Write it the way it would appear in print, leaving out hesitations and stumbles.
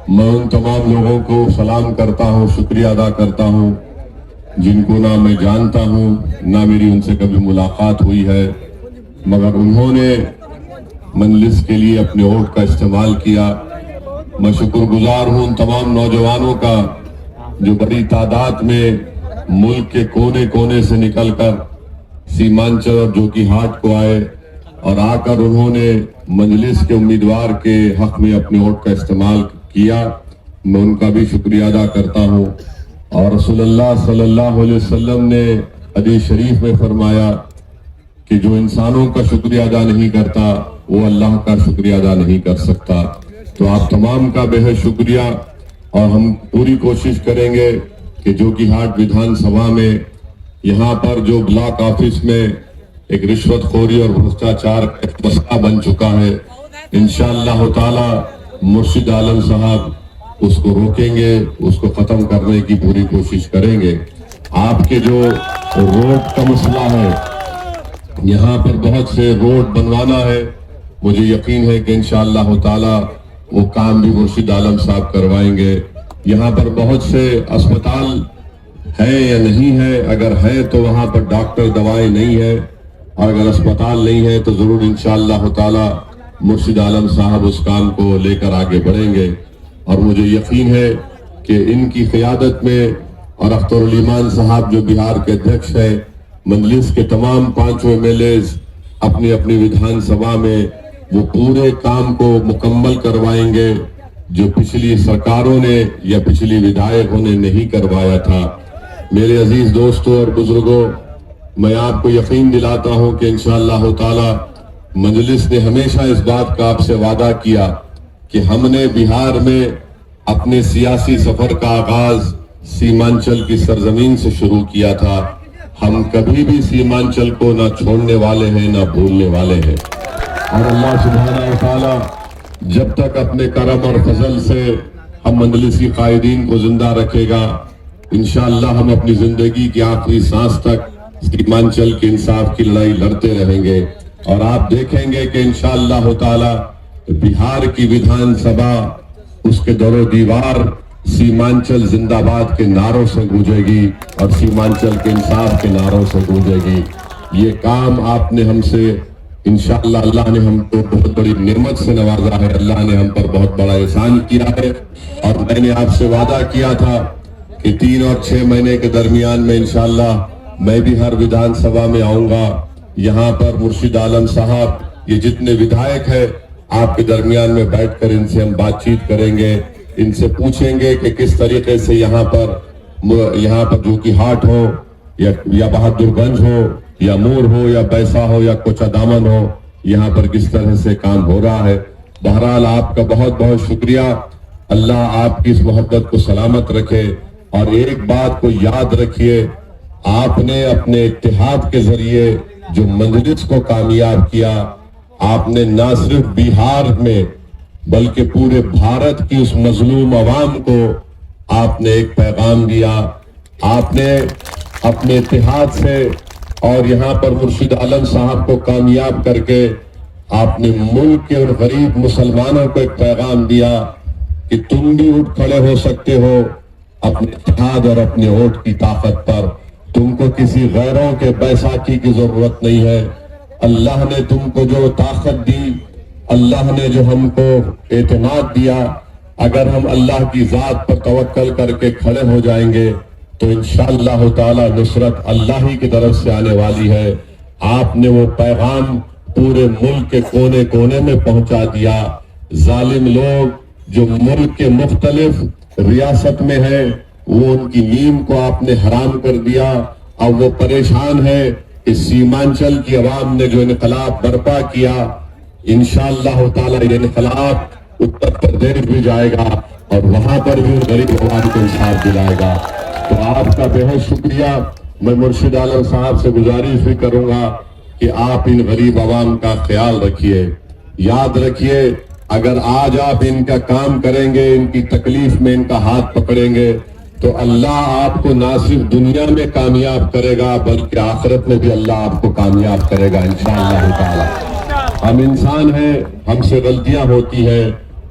میں ان تمام لوگوں کو سلام کرتا ہوں، شکریہ ادا کرتا ہوں جن کو نہ میں جانتا ہوں نہ میری ان سے کبھی ملاقات ہوئی ہے، مگر انہوں نے مجلس کے لیے اپنے ووٹ کا استعمال کیا۔ میں شکر گزار ہوں ان تمام نوجوانوں کا جو بڑی تعداد میں ملک کے کونے کونے سے نکل کر سیمانچل اور جوکی ہاٹ کو آئے اور آ کر انہوں نے مجلس کے امیدوار کے حق میں اپنے ووٹ کا استعمال کیا۔ میں ان کا بھی شکریہ ادا کرتا ہوں۔ اور رسول اللہ صلی اللہ علیہ وسلم نے حدیث شریف میں فرمایا کہ جو انسانوں کا شکریہ ادا نہیں کرتا وہ اللہ کا شکریہ ادا نہیں کر سکتا۔ تو آپ تمام کا بے حد شکریہ، اور ہم پوری کوشش کریں گے کہ جوکی ہاٹ ودھان سبھا میں یہاں پر جو بلاک آفس میں ایک رشوت خوری اور بھرشٹاچار کا مسئلہ بن چکا ہے، انشاءاللہ تعالی مرشد عالم صاحب اس کو روکیں گے، اس کو ختم کرنے کی پوری کوشش کریں گے۔ آپ کے جو روڈ کا مسئلہ ہے، یہاں پر بہت سے روڈ بنوانا ہے، مجھے یقین ہے کہ انشاءاللہ تعالی وہ کام بھی مرشد عالم صاحب کروائیں گے۔ یہاں پر بہت سے اسپتال ہے یا نہیں ہے، اگر ہے تو وہاں پر ڈاکٹر دوائیں نہیں ہے، اور اگر اسپتال نہیں ہے تو ضرور انشاءاللہ تعالی مرشد عالم صاحب اس کام کو لے کر آگے بڑھیں گے۔ اور مجھے یقین ہے کہ ان کی قیادت میں، اور اختر الایمان صاحب جو بہار کے ادھیکش ہے، مجلس کے تمام 5 MLAs اپنی اپنی ودھان سبھا میں وہ پورے کام کو مکمل کروائیں گے جو پچھلی سرکاروں نے یا پچھلی ودھائکوں نے نہیں کروایا تھا۔ میرے عزیز دوستوں اور بزرگوں، میں آپ کو یقین دلاتا ہوں کہ انشاءاللہ تعالی مجلس نے ہمیشہ اس بات کا آپ سے وعدہ کیا کہ ہم نے بہار میں اپنے سیاسی سفر کا آغاز سیمانچل کی سرزمین سے شروع کیا تھا۔ ہم کبھی بھی سیمانچل کو نہ چھوڑنے والے ہیں نہ بھولنے والے ہیں، اور اللہ سبحانہ و تعالی جب تک اپنے کرم اور فضل سے ہم مجلسی قائدین کو زندہ رکھے گا، انشاءاللہ ہم اپنی زندگی کی آخری سانس تک سیمانچل کے انصاف کی لڑائی لڑتے رہیں گے۔ اور آپ دیکھیں گے کہ انشاءاللہ تعالی بہار کی ودھان سبھا، اس کے در و دیوار سیمانچل زندہ باد کے نعروں سے گونجے گی اور سیمانچل کے انصاف کے نعروں سے گونجے گی۔ یہ کام آپ نے ہم سے انشاءاللہ، اللہ نے ہم کو بہت بڑی نعمت سے نوازا ہے، اللہ نے ہم پر بہت بڑا احسان کیا ہے، اور میں نے آپ سے وعدہ کیا تھا کہ 3 اور 6 مہینے کے درمیان میں انشاءاللہ میں بھی ہر ودھان سبھا میں آؤں گا۔ یہاں پر مرشد عالم صاحب، یہ جتنے ودھائک ہیں، آپ کے درمیان میں بیٹھ کر ان سے ہم بات چیت کریں گے، ان سے پوچھیں گے کہ کس طریقے سے یہاں پر جوکی ہاٹ ہو یا بہادر گنج ہو یا مور ہو یا بیسا ہو یا کوچا دامن ہو، یہاں پر کس طرح سے کام ہو رہا ہے۔ بہرحال آپ کا بہت بہت شکریہ، اللہ آپ کی اس محبت کو سلامت رکھے۔ اور ایک بات کو یاد رکھیے، آپ نے اپنے اتحاد کے ذریعے جو مجلس کو کامیاب کیا، آپ نے نہ صرف بہار میں بلکہ پورے بھارت کی اس مظلوم عوام کو آپ نے ایک پیغام دیا۔ آپ نے اپنے اتحاد سے اور یہاں پر مرشد عالم صاحب کو کامیاب کر کے آپ نے ملک کے اور غریب مسلمانوں کو ایک پیغام دیا کہ تم بھی اٹھ کھڑے ہو سکتے ہو اپنے اتحاد اور اپنے ووٹ کی طاقت پر۔ تم کو کسی غیروں کے بیساکھی کی ضرورت نہیں ہے۔ اللہ نے تم کو جو طاقت دی، اللہ نے جو ہم کو اعتماد دیا، اگر ہم اللہ کی ذات پر توکل کر کے کھڑے ہو جائیں گے تو انشاءاللہ تعالی نصرت اللہ ہی کی طرف سے آنے والی ہے۔ آپ نے وہ پیغام پورے ملک کے کونے کونے میں پہنچا دیا۔ ظالم لوگ جو ملک کے مختلف ریاست میں ہیں، وہ ان کی نیند کو آپ نے حرام کر دیا۔ اب وہ پریشان ہے کہ سیمانچل کی عوام نے جو انقلاب برپا کیا، انشاءاللہ تعالی یہ انقلاب اتر پردیش بھی جائے گا اور وہاں پر بھی غریب عوام کو انصاف دلائے گا۔ تو آپ کا بہت شکریہ۔ میں مرشد عالم صاحب سے گزارش بھی کروں گا کہ آپ ان غریب عوام کا خیال رکھیے۔ یاد رکھیے، اگر آج آپ ان کا کام کریں گے، ان کی تکلیف میں ان کا ہاتھ پکڑیں گے، تو اللہ آپ کو نہ صرف دنیا میں کامیاب کرے گا بلکہ آخرت میں بھی اللہ آپ کو کامیاب کرے گا انشاءاللہ تعالی۔ ہم انسان ہیں، ہم سے غلطیاں ہوتی ہیں،